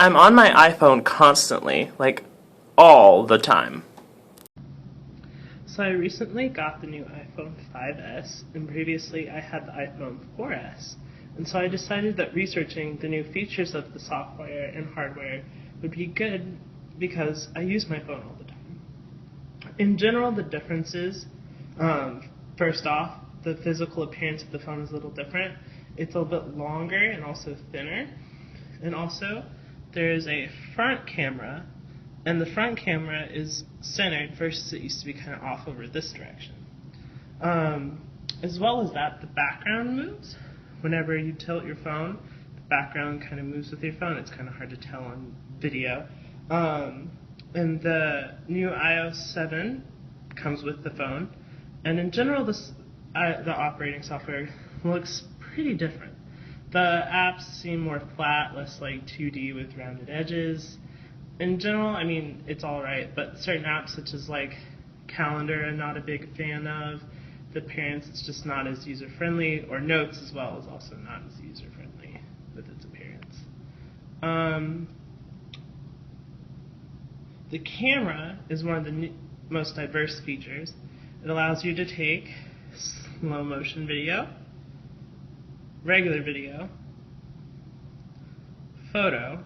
I'm on my iPhone constantly, like all the time. So I recently got the new iPhone 5S, and previously I had the iPhone 4S. And so I decided that researching the new features of the software and hardware would be good because I use my phone all the time. In general, the differences, first off, the physical appearance of the phone is a little different. It's a little bit longer and also thinner. And also, there is a front camera, and the front camera is centered versus it used to be kind of off over this direction. As well as that, the background moves. Whenever you tilt your phone, the background kind of moves with your phone. It's kind of hard to tell on video. And the new iOS 7 comes with the phone. And in general, the operating software looks pretty different. The apps seem more flat, less like 2D with rounded edges. In general, I mean, it's alright, but certain apps such as like Calendar I'm not a big fan of. The appearance is just not as user-friendly, or Notes as well is also not as user-friendly with its appearance. The camera is one of the most diverse features. It allows you to take slow motion video, regular video, photo,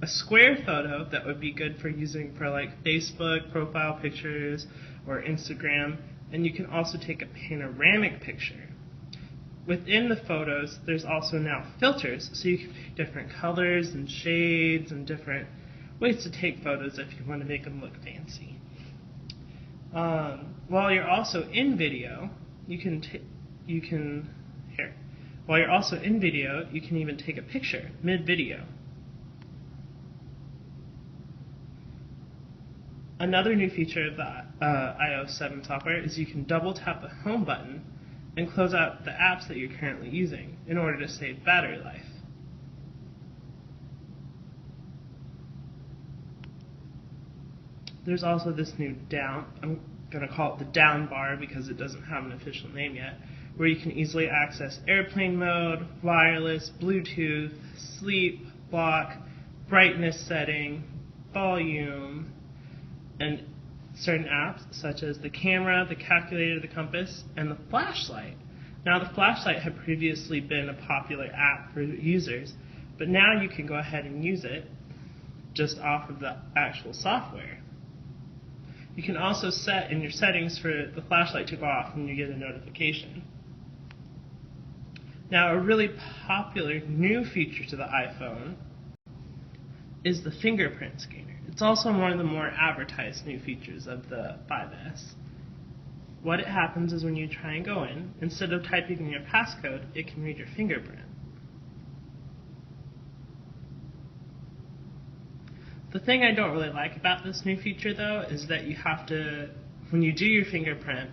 a square photo that would be good for using for like Facebook profile pictures or Instagram, and you can also take a panoramic picture. Within the photos, there's also now filters, so you can pick different colors and shades and different ways to take photos if you want to make them look fancy. While you're also in video, While you're also in video, you can even take a picture mid-video. Another new feature of the iOS 7 software is you can double tap the home button and close out the apps that you're currently using in order to save battery life. There's also this new I'm going to call it the down bar because it doesn't have an official name yet, where you can easily access airplane mode, wireless, Bluetooth, sleep, block, brightness setting, volume, and certain apps such as the camera, the calculator, the compass, and the flashlight. Now, the flashlight had previously been a popular app for users, but now you can go ahead and use it just off of the actual software. You can also set in your settings for the flashlight to go off when you get a notification. Now, a really popular new feature to the iPhone is the fingerprint scanner. It's also one of the more advertised new features of the 5S. What it happens is when you try and go in, instead of typing in your passcode, it can read your fingerprint. The thing I don't really like about this new feature, though, is that you have to, when you do your fingerprint,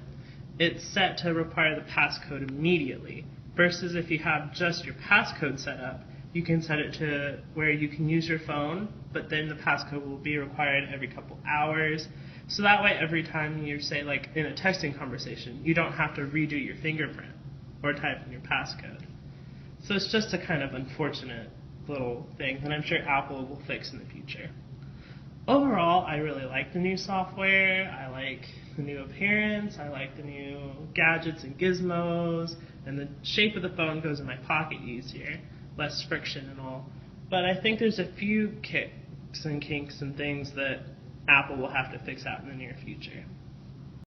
it's set to require the passcode immediately, versus if you have just your passcode set up, you can set it to where you can use your phone, but then the passcode will be required every couple hours. So that way, every time you're, say, like in a texting conversation, you don't have to redo your fingerprint or type in your passcode. So it's just a kind of unfortunate little thing that I'm sure Apple will fix in the future. Overall, I really like the new software. I like the new appearance. I like the new gadgets and gizmos, and the shape of the phone goes in my pocket easier, less friction and all. But I think there's a few kicks and kinks and things that Apple will have to fix out in the near future.